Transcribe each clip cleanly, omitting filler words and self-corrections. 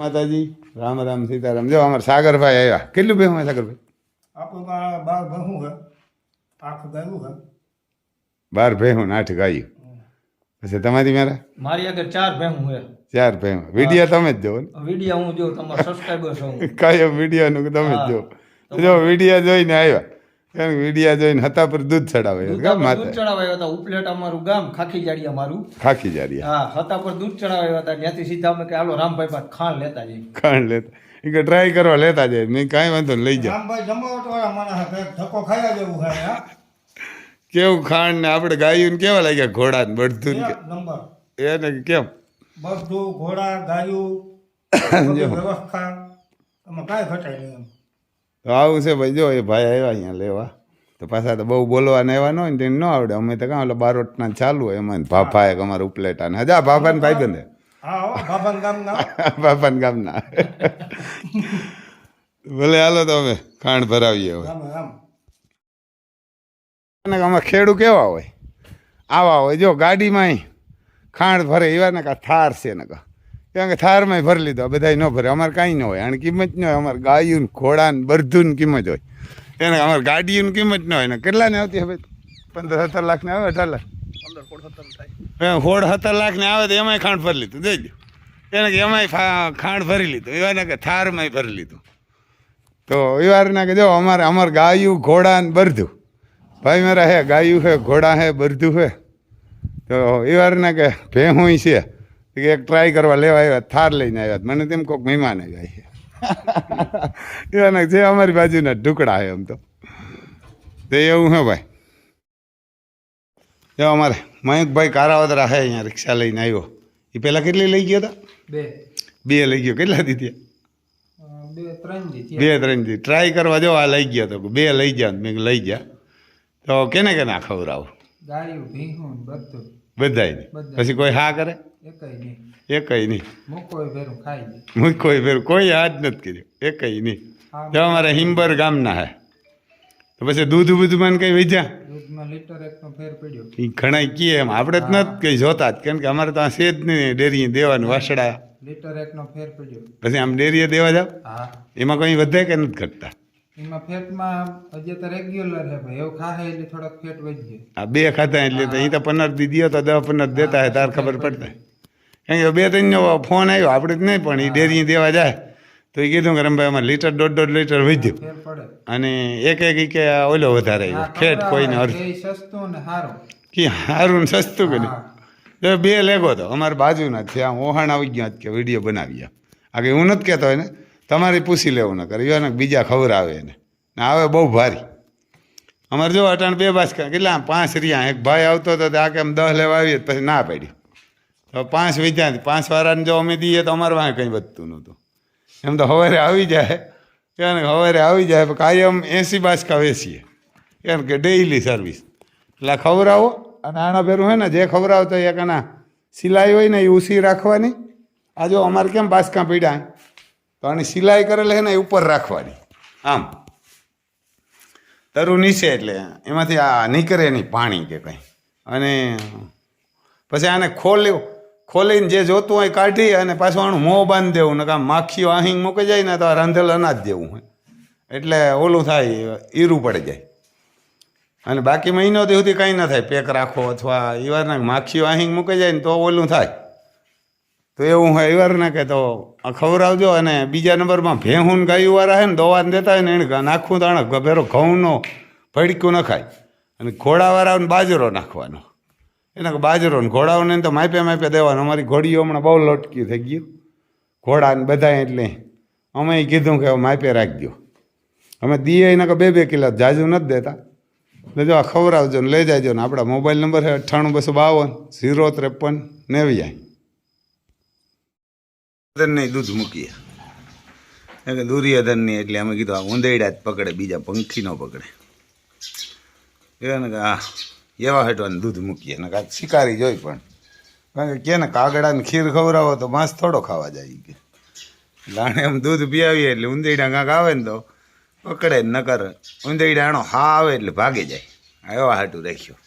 માતાજી રામ રામ સીતારામ. જો અમારા સાગરભાઈ આવ્યા. કેટલું ભેહું હોય સાગરભાઈ? આપણું આ 12 ભેહું છે, 8 ગાયું છે. 12 ભેહું ને 8 ગાયું. પછી તમારી મારા મારી આગળ 4 ભેહું છે. 4 ભેહું. વિડીયો તમે જ જોવો ને? વિડીયો હું જોઉં, તમારા સબસ્ક્રાઈબર છું. કયો વિડીયોનું તમે જ જો. જો વિડીયો જોઈને આવ્યા. કારણ કે વિડીયો જોઈને હતા પર દૂધ ચડાવે દૂધ ચડાવ્યા હતા. ઉપલેટ અમારું ગામ ખાખી જાડી અમારું. ખાખી જારી. હા, હતા પર દૂધ ચડાવ્યા હતા. ત્યાંથી સીધા અમે કે હાલો રામભાઈ પાસે ખાંડ લેતા જઈએ. ખાંડ લેતા એ કે ટ્રાય કરવા લેતા જાય. મેં કાંઈ વાંધો નહીં, લઈ જાઓ. રામભાઈ જમાવટ વાળા માણસ છે, ધક્કો ખાયા જેવું છે. હા, કેવું ખાંડ ને આપણે ગાયું કેવા લાગ્યા? ઘોડા ને બધું નંબર એને કેમ બધું ઘોડા ગાયું બધી વ્યવસ્થા એમાં કાંઈ ઘટાય નહીં એમ. તો આવું છે ભાઈ. જો એ ભાઈ આવ્યા અહીંયા લેવા. તો પાછા તો બહુ બોલવાના એવા ન હોય ને તેને ન આવડે. અમે તો કાં ઓલા બારોટના ચાલુ હોય એમાં ભાભા એક અમારા ઉપલેટા ને હજા ભાભાને ભાઈ બંધે. હા હો, બાબાન ગામના બાપાને ગામના. ભલે હાલો તો અમે ખાંડ ભરાવીએ હવે. ગામે ગામ. અને આમાં ખેડૂ કેવા હોય? આવા હોય. જો ગાડીમાં ખાંડ ભરે એવા ને કાં થાર છે ને કાં કારણ કે થારમાં ભરી લીધો. બધા ન ભરે. અમારે કાંઈ ન હોય. આને કિંમત ન હોય. અમારે ગાયું ઘોડા ને બધું કિંમત હોય. એને અમારે ગાડીની કિંમત ન હોય ને. કેટલાને આવતી હવે? 15-17 લાખ ને આવે? 18 લાખ? 16-17 લાખ ને આવે તો એમાંય ખાંડ ભરી લીધું. દેજો એને કે એમાંય ખાંડ ભરી લીધું. એવાને કે થારમાંય ભરી લીધું. તો એવાના કે જો અમારે ગાયું ઘોડા ને બધું ભાઈ મારા હે. ગાયું હે, ઘોડા હે, બધું હે. તો એવાના કે ભેહું છે કે એક ટ્રાય કરવા લેવા આવ્યા. થાર લઈને આવ્યા. મને તેમ કોઈક મહેમાન આવ્યા છે. એવાના જે અમારી બાજુના ઢુકડા છે એમ તો એવું હે ભાઈ. જો અમારે મયંકભાઈ કારાવદરા હે અહીંયા રિક્ષા લઈને આવ્યો. એ પહેલાં કેટલી લઈ ગયો હતા? 2 લઈ ગયો. કેટલા દીધી? 2-3 દી ટ્રાય કરવા. જો આ લઈ ગયો તો 2 લઈ ગયા. મેં લઈ ગયા તો કેને કેને ખવડાવું? ગાયું ભેહું બધું બધાય. પછી કોઈ હા કરે? એકય નહીં. મૂકોય ભેરું ખાઈ લે. મૂકોય ભેરું કોઈ હાથ નથી કર્યો. એકય નહીં. જો અમારે હિંબર ગામના હે. તો પછી દૂધ બૂધમાં કંઈ વેચ્યા? દૂધમાં લીટર એકનો ફેર પડ્યો. એ ઘણા કીએ એમ. આપણે જ નથી કંઈ જોતા જ. કારણ કે અમારે તો આ છે જ નહીં ડેરી દેવાનું વાસડા. લીટર એકનો ફેર પડ્યો. પછી આમ ડેરીએ દેવા જાવ હા, એમાં કંઈ વધે કે નથી ઘટતા? એમાં ફેટમાં હજી તો રેગ્યુલર છે ભાઈ. એવું ખાહે એટલે થોડોક ફેટ વધી જાય. આ 2 ખાતા એટલે તો એ તો 15 દી દો તો 10-15 દેતા હોય તાર ખબર પડતા. કારણ કે 2-3 ફોન આવ્યો આપણે જ નહીં પણ એ ડેરી દેવા જાય તો એ કીધું કે રમભાઈ અમારે લીટર 1.5 લીટર વધ્યું. ફેર પડે. અને એક કે ઓલો વધારે આવ્યો ફેટ કોઈને અર્થ એ સસ્તું ને સારું. કે સારું ને સસ્તું કે નહીં. તો 2 લેગો તો અમારે બાજુના જ છે. આમ ઓહાણ આવી ગયા કે વિડીયો બનાવીએ. આ કે હું નથી કહેતો હોય ને તમારે પૂછી લેવું ન કરે. ને બીજા ખબર આવે એને ને આવે બહુ ભારી. અમારે જો અટાણ 2 બાસકા કેટલા 5 રહ્યા. એક ભાઈ આવતો હતો આ કે આમ 10 લેવા આવીએ પછી ના પાડી તો 5 વેચ્યા. 5 વાળાને જો અમે દઈએ તો અમારે વાંહે કંઈ વધતું નહોતું. એમ તો સવારે આવી જાય. સવારે આવી જાય કાયમ 80 બાસકા વેચીએ. કારણ કે ડેઈલી સર્વિસ. એટલે ખવડાવો અને આના ભેરું હોય ને જે ખવડાવતો એક આના સિલાઈ હોય ને એ ઉસી રાખવાની. આ જો અમારે કેમ બાસકા પીડ્યા તો આની સિલાઈ કરેલી છે ને એ ઉપર રાખવાની. આમ તરું નીચે એટલે એમાંથી આ નીકળે નહીં પાણી કે કંઈ. અને પછી આને ખોલીને જે જોતું હોય કાઢી અને પાછું આનું મોં બાંધી દેવું ને કામ માખીઓ આહિંગ મૂકી જાય ને તો આ રાંધેલ અનાજ દેવું હોય એટલે ઓલું થાય ઈરું પડી જાય. અને બાકી મહિનો સુધી કંઈ ન થાય. પેક રાખો અથવા એવારના માખીઓ આહિંગ મૂકી જાય ને તો ઓલું થાય. તો એવું હોય એવારના કે તો ખવડાવજો. અને બીજા નંબરમાં ભેહું ગાયું વાળા છે ને દવા દેતા હોય ને એને નાખવું તો આને ભેરો ઘઉંનો ભડક્યું ન ખાય. અને ઘોડાવાળાને બાજરો નાખવાનો. એને બાજરો ને ઘોડાઓને તો માપે દેવાનો. અમારી ઘોડીઓ હમણાં બહુ લટકી થઈ ગયું ઘોડાને બધા. એટલે અમે કીધું કે માપે રાખજો. અમે દીએ એને કે 2-2 કિલો જાજુ નથી દેતા. એટલે જો આ ખવડાવજો ને લઈ જાયજો. ને આપણા મોબાઈલ નંબર છે 98-252 053-90. નહીં દૂધ મૂકીએ દુર્યોધનની. એટલે અમે કીધું આ ઉંદેડા જ પકડે, બીજા પંખી ન પકડે. એને કે આ એવા હેઠવાનું દૂધ મૂકીએ ને કાંઈક શિકારી જોઈ. પણ કારણ કે ને કાગડાને ખીર ખવડાવો તો માંસ થોડો ખાવા જાય કે લાણે એમ દૂધ પીઆવીએ એટલે ઉંદેડા કાંક આવે ને તો પકડે ન કરે. ઉંદેડા આણો હા આવે એટલે ભાગી જાય. એવા હાટું રાખ્યો.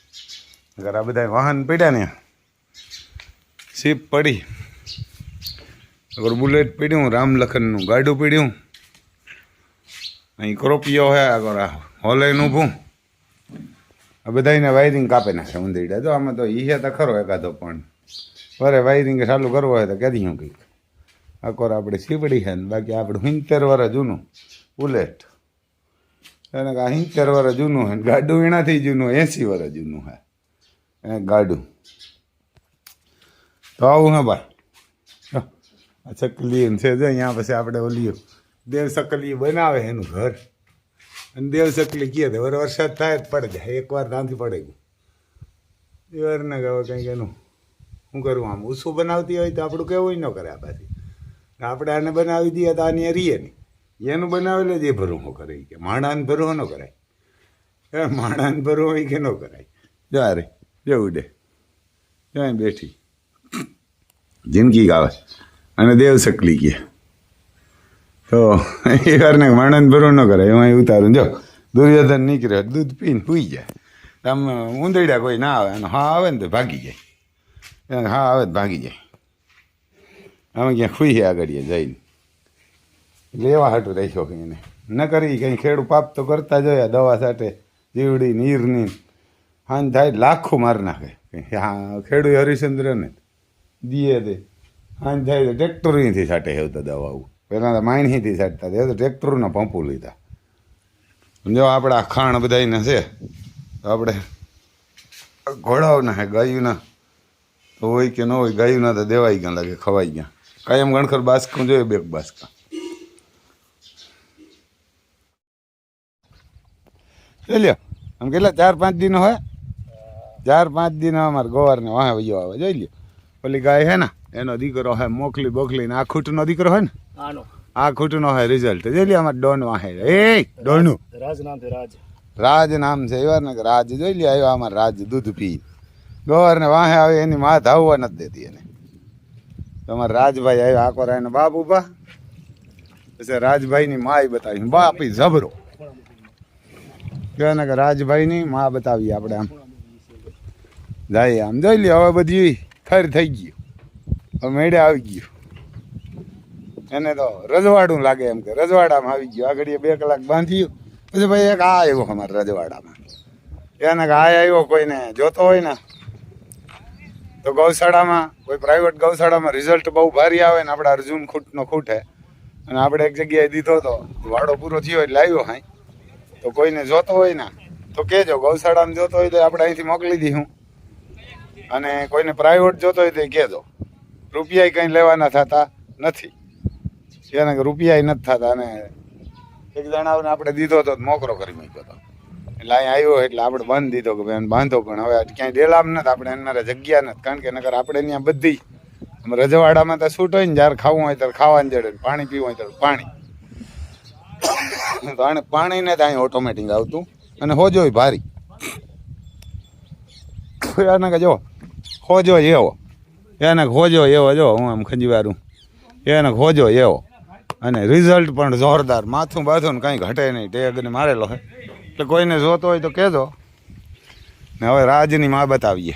આ બધા વાહન પડ્યા ને સીપ પડી અગર બુલેટ પીડ્યું રામલખનનું ગાડું પીડ્યું અહીં ક્રોપિયો હે અગર હોલેન ઊભું આ બધાને વાયરિંગ કાપી નાખે ઉંદરડા જો આમાં તો ઈ તો ખરો એકાદો પણ વરે વાયરિંગ ચાલુ કરવો હોય તો કરી હું કંઈક આકોર આપણે સીવડી છે ને બાકી આપણે 70 વર્ષ જૂનું બુલેટ એને 70 વર્ષ જૂનું છે ગાડું એનાથી જૂનું 80 વર્ષ જૂનું છે એ ગાડું તો આવું હે ભાઈ આ ચકલી છે જો અહીંયા પછી આપણે ઓલી દેવ ચકલી બનાવે એનું ઘર અને દેવ ચકલી કહે તો વરસાદ થાય જ પડે જાય એકવાર ત્યાંથી પડે ગયું એ વાર ને કહો કંઈક એનું શું કરવું આમ ઊંસું બનાવતી હોય તો આપણું કેવું ન કરે આ પાછી આપણે આને બનાવી દઈએ તો આની રીએ નહીં એનું બનાવેલે જ એ ભરવું કરે કે માણાને ભરવો ન કરાય માણાને ભરવો હોય કે ન કરાય જા રે જેવું ડે ત્યાં બેઠી જિંદગી ગાવે અને દેવ ચકલી કહે તો એ વારને માણસ ભરવું ન કરાય એમાં ઉતારું જો દુર્યોધન નીકળે દૂધ પીને પૂઈ જાય આમ ઉંદરડા કોઈ ના આવે અને હા આવે ને તો ભાગી જાય હા આવે તો ભાગી જાય અમે ક્યાં ખુઈએ આગળ જઈને એટલે એવા હાટું રાખ્યો કે એને ન કરી કંઈ ખેડૂ પાપ તો કરતા જોયા દવા સાથે જીવડી નીરની હાન થાય લાખો મારી નાખે હા ખેડૂ હરિશ્ચંદ્રને દીએ દે હાન થાય તો ટ્રેક્ટરથી છાંટે હેવતા દવાઓ પહેલાં તો માણસીથી છાંટતા હવે તો ટ્રેક્ટરના પંપો લીધા જો આપણા ખાણ બધાને છે તો આપણે ઘોડાઓના હે ગાયુંના તો હોય કે ન હોય ગાયુંના તો દેવાઈ ગયા લાગે ખવાઈ ગયા કાયમ ગણખર બાસકું જોઈએ બે બાસકા લ્યો આમ કેટલા 4-5 દિનો હોય 4-5 દિનો અમારે ગોવારને વાહે વયો આવે જોઈ લ્યો ઓલી ગાય હે ને એનો દીકરો હે મોકલી બોકલીને આ ખૂટનો દીકરો હોય ને આ ખૂટનો હોય રિઝલ્ટ જોઈ લ્યો અમારે ડોન વાહે એ ડોનનું રાજ નામ છે એવા ને રાજ જોઈ લ્યો આવ્યો અમારે રાજ દૂધ પી ગોવારને વાહે આવે એની માં ધાવવા નથી દેતી એને તમારે રાજભાઈ આવ્યા આકોર એના બાપ ઉભા પછી રાજભાઈની માય બતાવી બાપી જબરો કે રાજભાઈની માં બતાવીએ આપણે આમ જાય આમ જોઈ લે હવે બધી ખર થઈ ગયું હવે મેળે આવી ગયું એને તો રજવાડું લાગે એમ કે રજવાડામાં આવી ગયું આગળ 2 કલાક બાંધ્યું પછી ભાઈ એક આ આવ્યો અમારે રજવાડામાં એને આ આવ્યો કોઈને જોતો હોય ને તો ગૌશાળામાં કોઈ પ્રાઇવેટ ગૌશાળામાં રિઝલ્ટ બહુ ભારી આવે ને આપણે અર્જુન ખૂટનો ખૂટે અને આપણે એક જગ્યાએ દીધો તો વાડો પૂરો થયો એટલે આવ્યો હાઈ તો કોઈને જોતો હોય ને તો કહેજો ગૌશાળામાં જોતો હોય તો આપણે અહીંથી મોકલી દઈશું અને કોઈને પ્રાઇવેટ જોતો હોય તો એ કહેજો રૂપિયા કંઈ લેવાના થતા નથી એને રૂપિયા નથી થતા અને એક જણાવને આપણે દીધો તો મોકરો કરી મૂક્યો હતો એટલે અહીં આવ્યો એટલે આપણે બંધ દીધો કે ભાઈ બાંધો પણ હવે ક્યાંય ડેલામ નથી આપણે એના જગ્યા નથી કારણ કે નકર આપણે ત્યાં બધી રજવાડામાં તો છૂટ હોય ને જ્યારે ખાવું હોય ત્યારે ખાવાની જડે પાણી પીવું હોય ત્યારે પાણી પાણીને તો અહીં ઓટોમેટિક આવતું અને હોજો ભારી એને કે જો હોજો એવો એને હોજો એવો જો હું આમ ખંજીવારું એને હોજો એવો અને રિઝલ્ટ પણ જોરદાર માથું બાથું ને કાંઈ ઘટે નહીં ટેગને મારેલો હોય એટલે કોઈને જોતો હોય તો કહેજો ને હવે રાજની માં બતાવીએ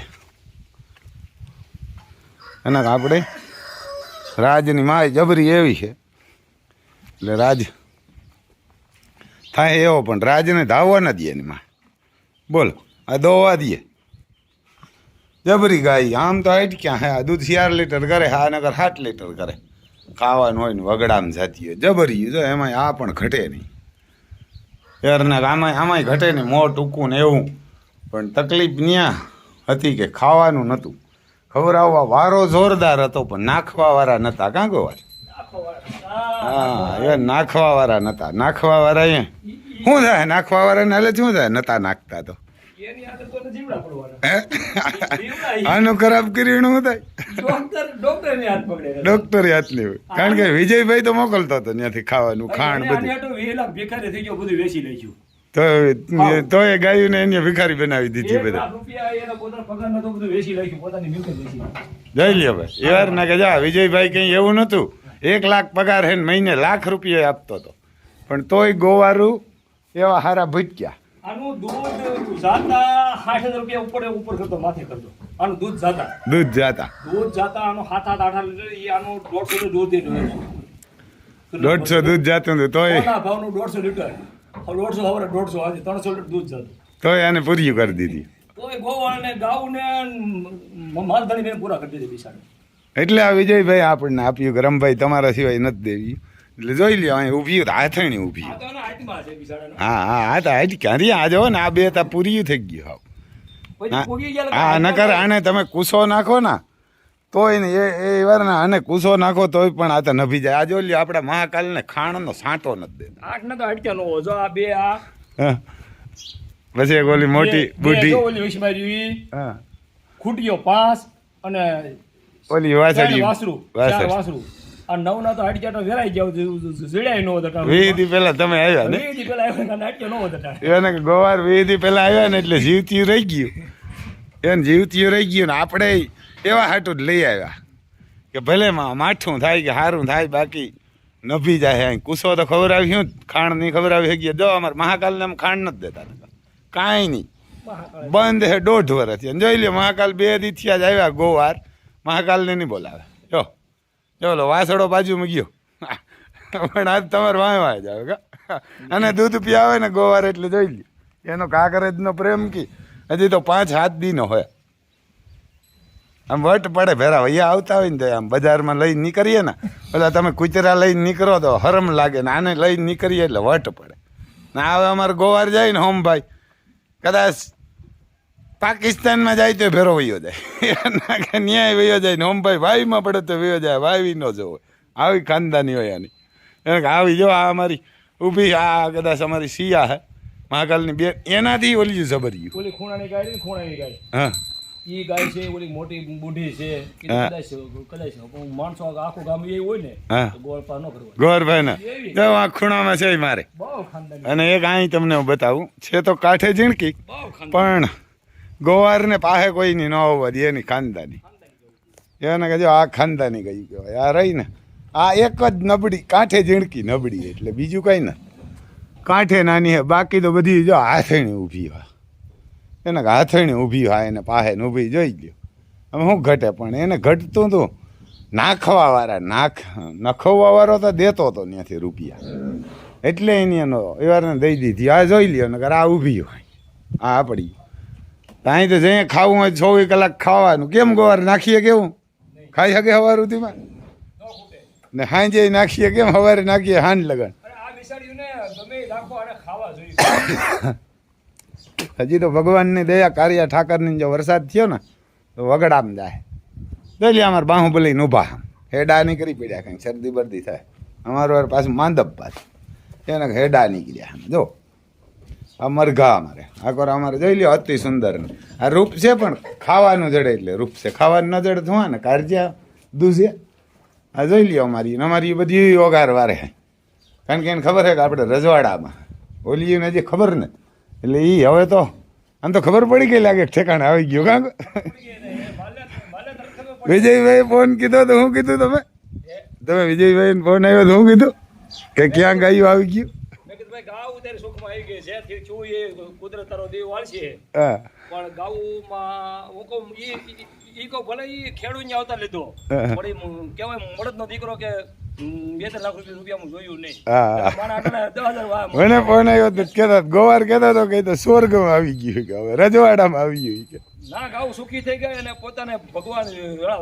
એને આપણે રાજની માં જબરી એવી છે એટલે રાજ થાય એવો પણ રાજને ધાવવા ન દે એની માં બોલો આ દોવા દે જબરી ગાય આમ તો હાઈટ ક્યાં હે આ દૂધ 4 લીટર કરે હા નગર 7 લીટર કરે ખાવાનું હોય ને વગડામાં જતી હોય જબરી જો એમાં આ પણ ઘટે નહીં યારના આમાંય ઘટે નહીં મોં ટૂંકું ને એવું પણ તકલીફ ન્યા હતી કે ખાવાનું નહોતું ખવડાવવા વારો જોરદાર હતો પણ નાખવાવાળા નહોતા કાં ગોવાર હા એ નાખવાવાળા નહોતા નાખવાવાળા એ શું થાય નાખવાવાળાને હાલે શું થાય નહોતા નાખતા તો આનું ખરાબ કર્યું શું થાય ડોક્ટર હાથ લેવું કારણ કે વિજયભાઈ તો મોકલતો હતો ત્યાંથી ખાવાનું ખાંડ બધું તો એ ગાયું ને એને ભિખારી બનાવી દીધી બધા જઈ લ્યો ભાઈ એ વાર ના કે જા વિજયભાઈ કઈ એવું નતું 1 લાખ પગાર હે ને મહિને ₹1,00,000 આપતો હતો પણ તોય ગોવારું એવા હારા ભૂટક્યા આનું દૂધ જાતા 60,000 રૂપિયા ઉપર કરતો માથે કરતો આનું દૂધ જાતા દૂધ જાતા આનું 7-8 લીટર ઈ આનું 150 દૂધ એ ઢોળે છે 150 દૂધ જાતું હતું તોય કોના ભાવનું 150 લીટર 150 હવે 150 આજે 300 લીટર દૂધ જાતું તોય આને પૂરી કરી દીધી તોય ગોવાળને ગાઉને માલધાણીને પૂરા કરી દીધી બિચારા એટલે આ વિજયભાઈ આપણને આપ્યું કે રમભાઈ તમારા સિવાય નથી દેવી એટલે જોઈ લ્યો અહીં ઊભી હાથણી ઊભી આ તો એના હાથમાં છે બિચારાનો હા તો હાથ ક્યાં આ જો ને આ બે તા પૂરી થઈ ગયું પછી પોગી ગયા હા નકર આને તમે કૂસો નાખો ને તોય ને એ વાર ને આને કૂસો નાખો તોય પણ આ તો નભી જાય આ જો લ્યો આપણા મહાકાલને ખાણનો સાંટો નથી દેતા 8 ને તો હટક્યા નો જો આ બે આ હા. પછી એક ઓલી મોટી બુઢી ઓલી વિશમારી હા ખૂટ્યો 5 અને ઓલી વાસળી વાસરું આ 9 ના તો હટક્યા તો વેરાઈ જાવ જડ્યા નો હતા વીધી પેલા તમે આવ્યા ને વીધી પેલા આવ્યા ને હટક્યા નો હતા એને કે ગોવાર વીધી પેલા આવ્યા ને એટલે જીવતી રહી ગયું એને જીવતી રહી ગયું ને આપણે એવા હાટું જ લઈ આવ્યા કે ભલે માઠું થાય કે સારું થાય બાકી નભી જાય અહીં કૂસો તો ખબર આવી શું ખાણ નહીં ખબર આવી ગયા જો અમારે મહાકાલને આમ ખાણ નથી દેતા કાંઈ નહીં બંધ હે 1.5 વર્ષથી જોઈ લે મહાકાલ 2 દી થયા જ આવ્યા ગોવાર મહાકાલને નહીં બોલાવે જો લો વાસળો બાજુમાં ગયો પણ આજ તમારે વાય જાવ કા અને દૂધ પીવાવે ને ગોવાર એટલે જોઈ લે એનો કાંકરેજનો પ્રેમ કી હજી તો 5-7 દીનો હોય આમ વટ પડે ભેરા વૈયા આવતા હોય ને તો આમ બજારમાં લઈને નીકળીએ ને પેલા તમે કૂતરા લઈને નીકળો તો હરમ લાગે ને આને લઈને નીકળીએ એટલે વટ પડે ને હવે અમારે ગોવાર જાય ને હોમભાઈ કદાચ પાકિસ્તાનમાં જાય તો ભેરો વયો જાય ન્યાય વયો જાય ને હોમભાઈ વાવીમાં પડે તો વયો જાય વાવી ન જવો આવી ખાનદાની હોય આની એને આવી જો આ અમારી ઊભી આ કદાચ અમારી સિયા હે મહાકાલની બે એનાથી ઓલી જબર્યું ઓલી ખૂણાની ગાય હા ઈ ગાય છે ઓલી મોટી બુઢી છે ઈ કદાચ માણસો આખું ગામ એ હોય ને તો ગોળપા ન કરવા ગોરભાઈ ને જો આ ખૂણામાં છે મારે બહુ ખાનદાની અને એક અહીં તમને હું બતાવું છે તો કાંઠે ઝીણકી બહુ ખાનદાની પણ ગોવારને પાસે કોઈની ન હોવા દે એની ખાનદાની એને કહેજો આ ખાનદાની ગયું કહેવાય આ રહી ને આ એક જ નબળી કાંઠે ઝીણકી નબળી એટલે બીજું કંઈ ના કાંઠે નાની હે બાકી તો બધી જો હાથણી ઊભી હોય એને હાથણી ઊભી હોય એને પાસે ઊભી જોઈ લ્યો હવે શું ઘટે પણ એને ઘટતું હતું નાખવાવાળા નખવવાવાળો તો દેતો હતો ત્યાંથી રૂપિયા એટલે એની એનો એવારને દઈ દીધી આ જોઈ લ્યો નકર આ ઊભી હોય આ આપણી ત્યાં તો જઈએ ખાવું હોય 24 કલાક ખાવાનું કેમ ગોવાર નાખીએ કેવું ખાઈ શકે સવાર સુધીમાં ને સાંજે નાખીએ કેમ સવારે નાખીએ હાંજ લગન આ બિસાડીઓને ગમે રાખો અને ખાવા જોઈએ હજી તો ભગવાનની દયા કારિયા ઠાકરની જો વરસાદ થયો ને તો વગડામાં જાય દઈ અમારે બાહુબલી ઊભા હેડા નીકળી પડ્યા કંઈક શરદી બરદી થાય અમારું પાછું માંદપ પાછું એને હેડા નીકળ્યા જો આ મરઘા અમારે આકોર અમારે જોઈ લ્યો અતિ સુંદર આ રૂપ છે પણ ખાવાનું જડે એટલે રૂપ છે ખાવાનું ન જડે થવા ને કારજ્યા દૂધે આ જોઈ લ્યો અમારી બધી ઓગાર વારે કારણ કે એને ખબર છે કે આપણે રજવાડામાં ઓલીને હજી ખબર નથી એટલે એ હવે તો આમ તો ખબર પડી ગઈ લાગે ઠેકાણે આવી ગયો કાં વિજયભાઈ ફોન કીધો તો હું કીધું તમે વિજયભાઈ ફોન આવ્યો તો હું કીધું કે ક્યાં ગાયું આવી ગયું મેં કીધું ભાઈ ગાઉ તારી સુખમાં આવી ગઈ છે શું એ કુદરત તારો દેવ વાળશે હા પણ ગાઉમાં હું કહું ઈ કહું ભલે ઈ ખેડૂત ને આવતા લીધો પણ કેવાય મળદનો દીકરો કે 2-3 લાખ રૂપિયા હું જોયું નહીં હા મારા આટલા 10,000 વાહ મને ફોન આવ્યો તો કહેતા ગોવાર કહેતા તો કે સ્વર્ગમાં આવી ગયું કે હવે રજવાડામાં આવી ગયું કે ના ગાઉ સુખી થઈ ગયા અને પોતાને ભગવાન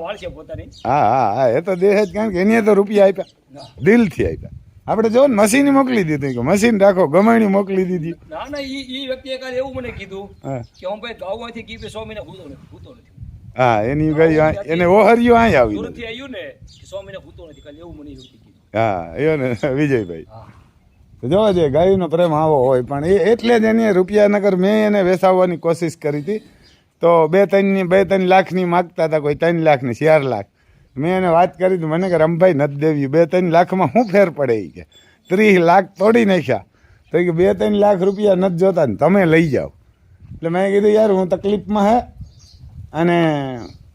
વાળશે પોતાની હા એ તો દેહ જ કારણ કે એની તો રૂપિયા આપ્યા દિલથી આપ્યા આપણે જો ને મશીન મોકલી દીધી કે મશીન રાખો ગમાણી મોકલી દીધી ના ઈ વ્યક્તિએ કાલે એવું મને કીધું કે હું ભાઈ ગાઉમાંથી કીધે 100 મહિના ભૂતો નથી હા એની ગઈ એને ઓહરિયું અહીં આવી સુરતથી આવ્યું ને 100 મહિના ભૂતો નથી કાલે એવું મને વ્યક્તિ કીધું હા એ ને વિજયભાઈ તો જોવા જઈએ ગાયનો પ્રેમ આવો હોય પણ એ એટલે જ એને રૂપિયા નગર મેં એને વેસાવવાની કોશિશ કરી હતી તો 2-3 લાખની માગતા હતા કોઈ 3 લાખની 4 લાખ મેં એને વાત કરી હતી મને કે રમભાઈ નથી દેવી 2-3 લાખમાં શું ફેર પડે એ કે 30 લાખ તોડી નાખ્યા તો કે 2-3 લાખ રૂપિયા નથી જોતા ને તમે લઈ જાઓ એટલે મેં કીધું યાર હું તકલીફમાં હે અને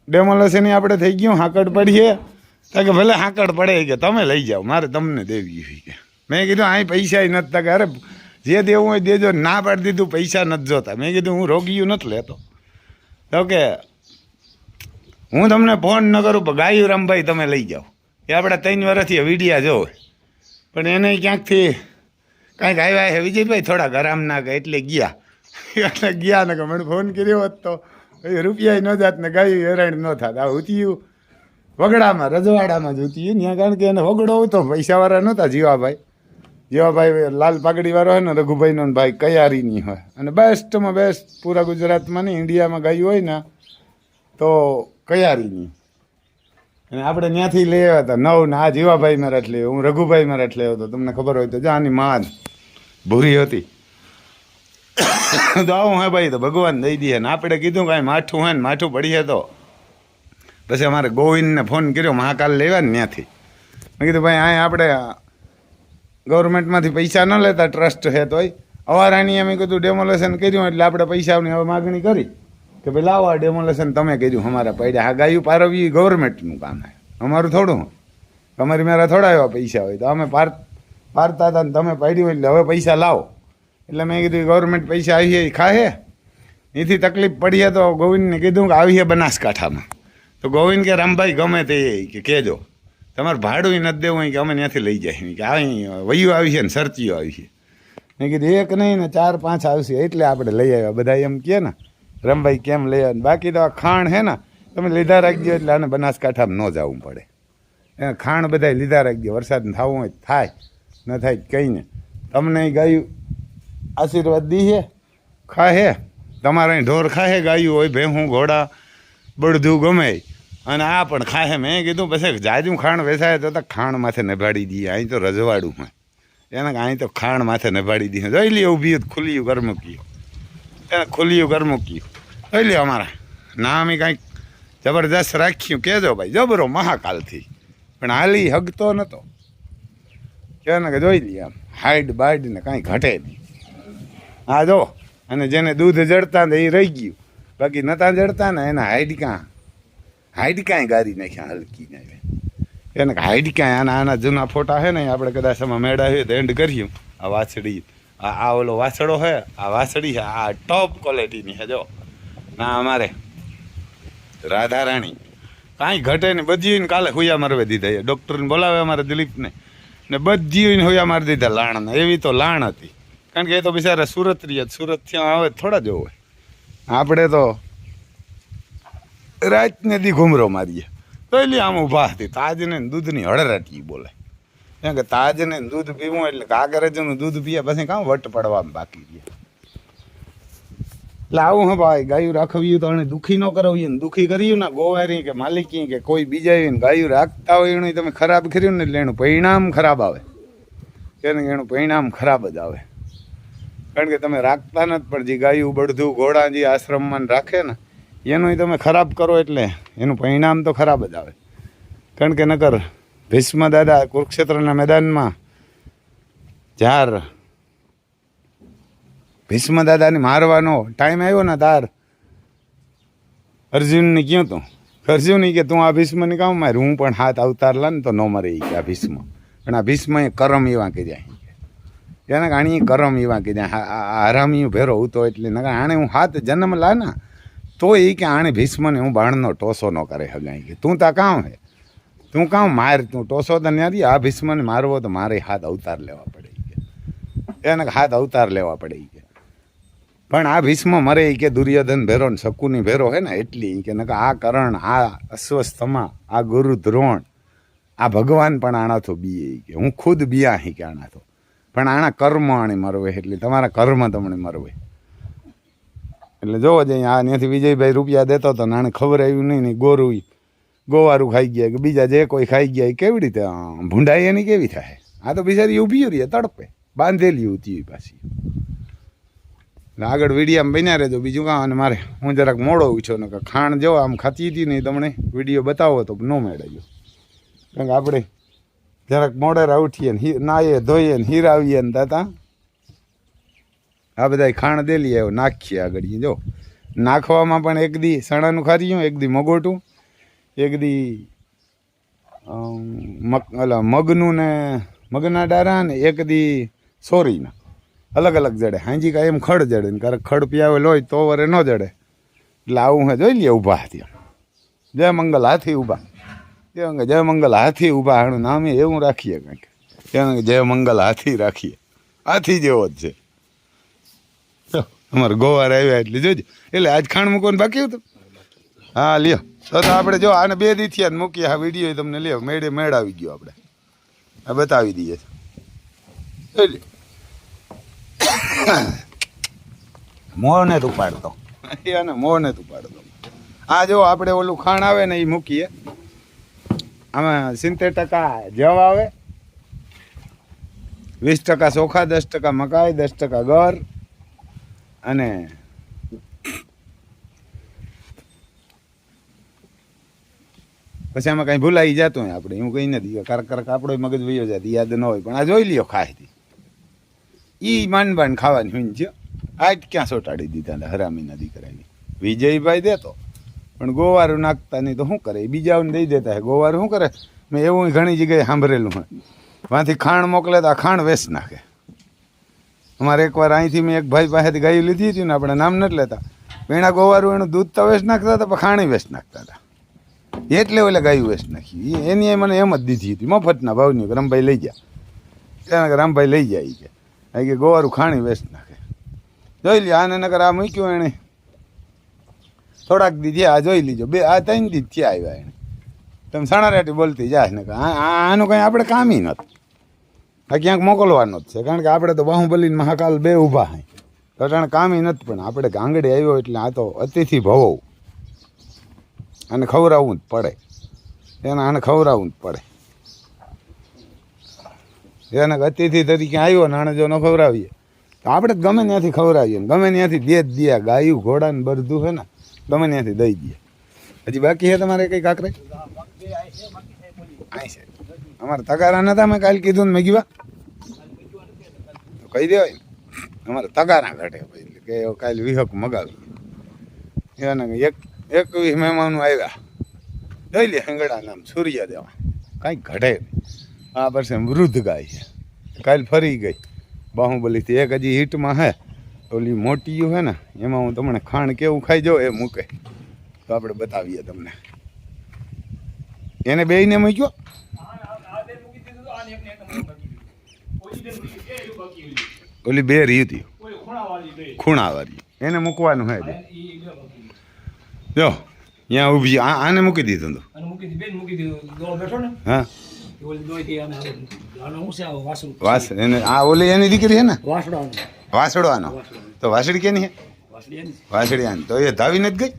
ડેમોલેશન આપણે થઈ ગયું હાકડ પડીએ તો કે ભલે હાકડ પડે કે તમે લઈ જાઓ મારે તમને દેવી હોય કે મેં કીધું અહીં પૈસા નથી કે અરે જે દેવું હોય દેજો. ના પાડી દીધું, પૈસા નથી જોતા. મેં કીધું હું રોગીયું નથી લેતો. તો કે હું તમને ફોન ન કરું પણ ગાયું રામભાઈ તમે લઈ જાઓ. એ આપણે 3 વર્ષથી વિડીયા જોવે, પણ એને ક્યાંકથી કાંઈક આવ્યા છે વિજયભાઈ થોડા ગરામ ના ગયા એટલે ગયા. એટલે ગયા ને કે મને ફોન કર્યો હોત તો રૂપિયા ન જાત ને ગાયું હેરાણ ન થાત. આ ઉતિયું વગડામાં રજવાડામાં જ ઉતિયું ત્યાં, કારણ કે એને વગડો હતો. પૈસાવાળા નહોતા જીવાભાઈ લાલ પાઘડીવાળો હોય ને રઘુભાઈનો ભાઈ કયારીની હોય, અને બેસ્ટમાં બેસ્ટ પૂરા ગુજરાતમાં નહીં ઇન્ડિયામાં ગાયું હોય ને તો કયારીની. અને આપણે ત્યાંથી લઈ આવ્યા હતા 9 ને આ જીવાભાઈ મેરાઠ લઈ, હું રઘુભાઈ મેરાઠ લઈ હતો. તમને ખબર હોય તો જો આની માં ભૂરી હતી. તો આવું હે ભાઈ, તો ભગવાન દઈ દે ને. આપણે કીધું કાંઈ માઠું હોય ને માઠું પડીએ તો પછી અમારે ગોવિંદને ફોન કર્યો, મહાકાલ લેવા ને ત્યાંથી. મેં કીધું ભાઈ અહીં આપણે ગવર્મેન્ટમાંથી પૈસા ન લેતા, ટ્રસ્ટ છે તોય અવારાની અમે કીધું ડેમોલેશન કર્યું એટલે આપણે પૈસાની હવે માગણી કરી કે ભાઈ લાવો આ ડેમોલેશન તમે કર્યું અમારા પડ્યા. આ ગાયું પારવવી ગવર્મેન્ટનું કામ છે, અમારું થોડું. તમારી મારા થોડા એવા પૈસા હોય તો અમે પારતા હતા ને તમે પાડ્યું એટલે હવે પૈસા લાવો. એટલે મેં કીધું ગવર્મેન્ટ પૈસા આવીએ ખાહે, એથી તકલીફ પડીએ તો ગોવિંદને કીધું કે આવીએ બનાસકાંઠામાં. તો ગોવિંદ કે રામભાઈ ગમે તે કે કહેજો, તમારે ભાડું નથી દેવું હોય કે અમે ત્યાંથી લઈ જાય કે અહીં વયું આવી છે ને સરચીઓ આવી છે. મેં કીધું એક નહીં ને 4-5 આવશે એટલે આપણે લઈ આવ્યા. બધા એમ કહે ને રામભાઈ કેમ લઈ આવ્યા. બાકી તો આ ખાણ છે ને તમે લીધા રાખજો એટલે આને બનાસકાંઠામાં ન જવું પડે. એ ખાણ બધા લીધા રાખજો, વરસાદ થવું હોય થાય ન થાય કંઈ ને. તમને ગાયું આશીર્વાદ દીએ ખાહે, તમારે અહીં ઢોર ખાહે ગાયું હોય, ભેહું ઘોડા બળદું ગમે, અને આ પણ ખાહે. મેં કીધું પછી જાજુ ખાણ વેચાય તો ખાણ માથે નભાડી દઈએ. અહીં તો રજવાડું હોય એને અહીં તો ખાણ માથે નભાડી દઈએ. જોઈ લે ઊભી ખુલ્યું ઘર મૂક્યું, એને ખુલ્યું ઘર મૂક્યું. જોઈ લે અમારા નામ કાંઈક જબરદસ્ત રાખ્યું. કહેજો ભાઈ જબરો મહાકાલથી, પણ હાલી હગતો નહોતો. કહે ને કે જોઈ લઈએ આમ હાઈડ બાઈડ ને કાંઈ ઘટે નહીં. હા જો, અને જેને દૂધ જડતા ને એ રહી ગયું, બાકી નતા જડતા ને એના હાઈડકાંય ગારી નાખ્યા હલકી ને. એને હાઈડકાંય આના જૂના ફોટા છે ને આપણે કદાચ આમાં મેળાવીએ તો એન્ડ કર્યું. આ વાછડી આ ઓલો વાછડો છે, આ વાછડી છે, આ ટોપ ક્વોલિટીની છે. જો ના અમારે રાધારાણી કાંઈ ઘટે ને બધી કાલે હુયા મારવે દીધા. ડૉક્ટરને બોલાવે અમારે દિલીપને ને બધી હુયા મારી દીધા લાણને. એવી તો લાણ હતી, કારણ કે એ તો બિચારા સુરત રહ્યા, સુરતથી આવે થોડા જ હોય. આપણે તો રાતને દી ઘૂમરો મારીએ તો એટલે આમ ઊભા હતી. તાજને દૂધની હળરાટી બોલે, કેમ કે તાજને દૂધ પીવું એટલે કાગરજનું દૂધ પીએ પછી કામ વટ પડવામાં બાકી રહે. એટલે આવું હે ભાઈ, ગાયું રાખવ્યું તો એને દુઃખી ન કરવ્યું ને દુઃખી કર્યું ને ગોવારી કે માલિકી કે કોઈ બીજા ગાયું રાખતા હોય એનું તમે ખરાબ કર્યું ને એટલે એનું પરિણામ ખરાબ આવે. એનું પરિણામ ખરાબ જ આવે, કારણ કે તમે રાખતા નથી. પણ જે ગાયું બળધું ઘોડા જે આશ્રમમાં રાખે ને એનું તમે ખરાબ કરો એટલે એનું પરિણામ તો ખરાબ જ આવે. કારણ કે નકર ભીષ્મ દાદા કુરુક્ષેત્રના મેદાનમાં જ્યારે ભીષ્મ દાદાને મારવાનો ટાઈમ આવ્યો ને તાર અર્જુનને કહ્યું તું, અર્જુન કે તું આ ભીષ્મને કામ માર, હું પણ હાથ અવતાર લા ને તો ન મરે કે આ ભીષ્મ. પણ આ ભીષ્મ એ કરમ એવા કીધા, એને આણી કરમ એવા કીધા. હરામી ભેરો ઉતો એટલે આણે હું હાથ જન્મ લા ને તો એ કે આણે ભીષ્મને હું બાણનો ટોસો ન કરે હગાઈ કે તું તા કામ હે, તું કામ માર, તું ટોસો તો ન્યારી. આ ભીષ્મને મારવો તો મારે હાથ અવતાર લેવા પડે કે એને હાથ અવતાર લેવા પડે કે. પણ આ ભીષ્મ મરે કે દુર્યોધન ભેરો ને શકુની ભેરો હે ને એટલી કે આ કરણ, આ અશ્વસ્થમા, આ ગુરુ દ્રોણ, આ ભગવાન પણ આણાથી બીએ કે હું ખુદ બિયા હી કે આણાતો. પણ આણા કર્મ આણે મરવે એટલે તમારા કર્મ તમને મરવે. એટલે જોવો જઈએ આ ત્યાંથી વિજયભાઈ રૂપિયા દેતો હતો ને આને ખબર આવ્યું નહીં. ગોરું ગોવારું ખાઈ ગયા કે બીજા જે કોઈ ખાઈ ગયા એ કેવી રીતે ભૂંડાઈ એની કેવી થાય. આ તો બિચારી ઊભી રહી તડપે બાંધેલી હતી પાછી. આગળ વિડીયામાં બન્યા રહેજો. બીજું કામ અને મારે હું જરાક મોડો ઉછો ને ખાણ જો આમ ખાતી હતી નહીં તમને વિડીયો બતાવો તો ન મેળવ્યો. કારણ કે આપણે જરાક મોડેરા ઉઠીએ ને નાહીએ ધોઈએ ને હીરાવીએ ને તાતા આ બધા ખાણ દેલી આવ્યો નાખીએ આગળ. જો નાખવામાં પણ એક દી સણાનું ખારીયું, એક દી મગોટું, એક દી મગનું ને મગના ડારા ને એક દી સોરીના અલગ અલગ જડે. હાંજી કાંઈ એમ ખડ જડે ને ક્યારેક ખડ પિયાવેલ હોય તો વરે ન જડે. એટલે આવું હે જોઈ લઈએ ઊભા ત્યાં જય મંગલ હાથી ઊભા. જય મંગલ હાથી ઊભા. આનું નામ એવું રાખીએ કંઈક, જય મંગલ હાથી રાખીએ. હાથી જેવો જ છે. અમારે ગોવાર આવ્યા એટલે જોજો. એટલે આજ ખાણ મૂકવાનું બાકી હતું. હા લ્યો તો આપણે જો આને 2 દી થયા મૂકીએ. આ વિડીયો તમને લ્યો મેળ આવી ગયો. આપણે આ બતાવી દઈએ. મોં ને ઉપાડતો એને મોં ને ઉપાડતો. આ જો આપણે ઓલું ખાણ આવે ને એ મૂકીએ. આમાં 70% જવ આવે, 20% ચોખા, 10% મકાઈ, 10% ગર અને પછી આમાં કાંઈ ભૂલાઈ જતું હોય આપણે એવું કંઈ નથી. કારક આપણો મગજ વયો જાય યાદ ન હોય. પણ આ જોઈ લ્યો ખાય એ માંડ ખાવાની હોય છે. આજ ક્યાં સોટાડી દીધા હરામીના દીકરાની. વિજયભાઈ દેતો પણ ગોવારું નાખતા નહીં તો શું કરે? બીજાઓને દઈ દેતા. ગોવારું શું કરે? મેં એવું ઘણી જગ્યાએ સાંભળેલું હોય. વાંથી ખાણ મોકલે તો આ ખાણ વેચ નાખે. અમારે એકવાર અહીંથી મેં એક ભાઈ પાસેથી ગાયું લીધી હતી ને, આપણે નામ નથી લેતા. પેણા ગોવારું એનું દૂધ તો વેચ નાખતા હતા પણ ખાણી વેચ નાખતા હતા. એટલે ઓલે ગાયું વેચ નાખી. એની મને એમ જ દીધી હતી મફતના ભાવની. રામભાઈ લઈ ગયા. ત્યાં રામભાઈ લઈ જાય કે ગોવારું ખાણી વેચ નાખે. જોઈ લ્યો આને નકર આ મૂક્યું એણે થોડાક દી થયા. જોઈ લીજો 3 દી થયા આવ્યા એને. તમે સણારાટી બોલતી જાય ને આનું કંઈ આપણે કામી નથી. આ ક્યાંક મોકલવાનો જ છે. કારણ કે આપણે તો બાહુબલી મહાકાલ 2 ઊભા હોય તો જાણે કામી નથી. પણ આપણે ગાંગડે આવ્યો એટલે આ તો અતિથિ ભવો. આને ખવડાવવું જ પડે. આને ખવડાવવું જ પડે. એને અતિથિ તરીકે આવ્યો ને આને જો ન ખવડાવીએ તો આપણે ગમે ત્યાંથી ખવડાવીએ ને ગમે ત્યાંથી દે જ દે. ગાયું ઘોડાને બધું છે ને ગમે ત્યાંથી દઈ દઈએ. હજી બાકી છે તમારે કંઈ કાંકરે? અમારે તગારા નતા. મેં કાલે કીધું ને મેં કીધું કહી દેવાય. અમારે તગારા ઘટે કે કાલે વિહક મગાવી. એને 21 મહેમાનો આવ્યા. જોઈ લે હંગડા નામ સૂર્ય દેવા. કાંઈ ઘટે નહીં. આ વર્ષે વૃદ્ધ ગાય છે. કાલ ફરી ગઈ બાહુબલીથી. એક હજી હિટમાં હે ઓલી મોટીયું હે ને એમાં હું તમને ખાણ કેવું ખાઈ જાઉં એ મૂકે તો આપણે બતાવીએ તમને. એને બેયને મૂક્યો. ઓલી 2 રહી હતી ખૂણાવાળી એને મૂકવાનું હે. જો ત્યાં ઊભી આને મૂકી દીધું. હા વાસ એને આ ઓલી એની દીકરી છે ને વાસડવાનો. તો વાસડી કેની છે? વાસડી આની. તો એ ધાવી નથી ગઈ?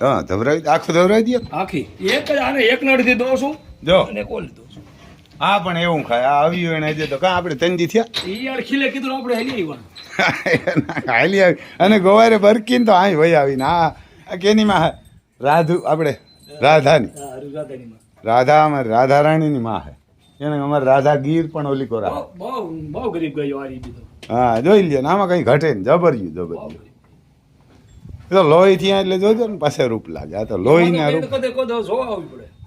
હા ધવરાવી આખું ધવરાવી દે આખી. એક જ આને એક નડથી દો છું જો અને કોલ દો છું. હા પણ એવું ખાય. આ આવ્યું એને હજી તો કાં આપણે 3 દી થયા. ઈ યાર ખીલે કીધું આપણે હેલી આવ્યા. હાલી આવી અને ગોવારે બરકીને તો અહીં વહી આવીને આ કેની માં રાધુ આપણે રાધાની રાધા અમારી રાધા રાણીની માં હે. એને અમારે રાધા ગીર પણ ઓલી કોરા. બહુ ગરીબ ગયો આ રીત. હા જોઈ લ્યો ને આમાં કંઈ ઘટે ને. જબર્યું. તો લોહી થયા એટલે જોજો ને પાસે રૂપ લાગે. આ તો લોહીના રૂપ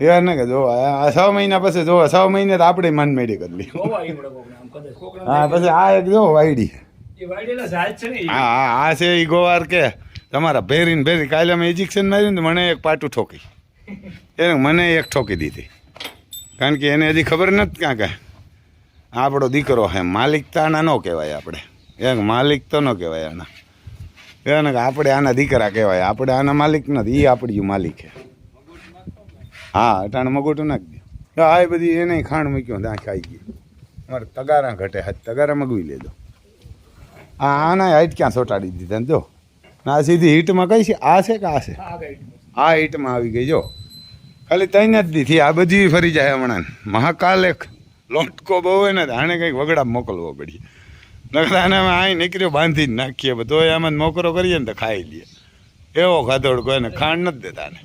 યાર ને કે જોવા 6 મહિના પછી જોવા. 6 મહિને તો આપણે મન મેળી કરી લી. હા પછી આ એક જો વાયડી. હા છે એ ગોવાર કે તમારા ભેરી કાલે અમે ઇન્જેક્શન માર્યું ને મને એક પાટું ઠોકી. એને મને એક ઠોકી દીધી. કારણ કે એને હજી ખબર નથી ક્યાં કે આપણો દીકરો હે. માલિકતાના ન કહેવાય આપણે. એક માલિક તો ન કહેવાય આના. એને કે આપણે આના દીકરા કહેવાય. આપણે આના માલિક નથી. એ આપણી માલિક છે. હા અટાણે મગોટું નાખી દે. આ એ બધી એને ખાણ મૂક્યો ત્યાં ખાઈ ગયું. અમારે તગારા ઘટે. હાથ તગારા મગવી લેજો. આના હાઈટ ક્યાં સોટાડી દીધા ને જો. આ સીધી હીટમાં કઈ છે? આ છે કે આ છે? આ હીટમાં આવી ગઈ. જો ખાલી 3 જ દીથી આ બધી ફરી જાય હમણાં. મહાકાલ એક લોટકો બહુ હોય ને આને કંઈક વગડા મોકલવો પડીએ. નકર આને અમે અહીં નીકળ્યો બાંધીને નાખીએ. બધો આમાં મોકરો કરીએ ને તો ખાઈ લઈએ. એવો ખાધોડ કોઈને ખાંડ નથી દેતા ને.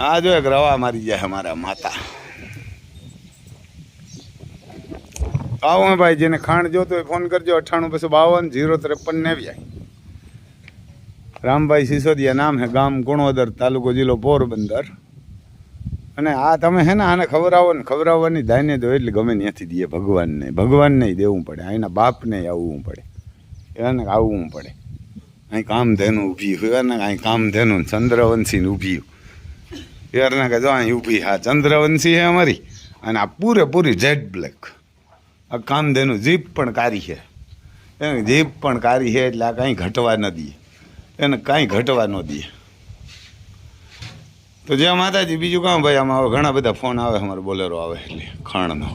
આ જો એક રવા મારી જાય અમારા માતા. આવો ભાઈ જેને ખાંડ જોતો હોય ફોન કરજો. 9852 053 રામભાઈ સિસોદિયા નામ હે. ગામ ગુણોદર, તાલુકો જિલ્લો પોરબંદર. અને આ તમે હે ને આને ખવડાવો ને ખવડાવવાની દાયને દો એટલે ગમે ત્યાંથી દે ભગવાનને દેવું પડે, અહીંના બાપને આવવું પડે, એને આવવું પડે. અહીં કામધેનું ઊભી હોય ને, અહીં કામધેનું ચંદ્રવંશીને ઊભી યારના કે જો અહીં ઊભી, હા ચંદ્રવંશી હે અમારી, અને આ પૂરેપૂરી જેડ બ્લેક. આ કામધેનું જીભ પણ કારી છે, એને જીભ પણ કારી છે એટલે આ કાંઈ ઘટવા ન દે, એને કાંઈ ઘટવા ન દે. તો જય માતાજી. બીજું કામ ભાઈ, આમાં હવે ઘણા બધા ફોન આવે, અમારે બોલેરો આવે એટલે ખાણનો.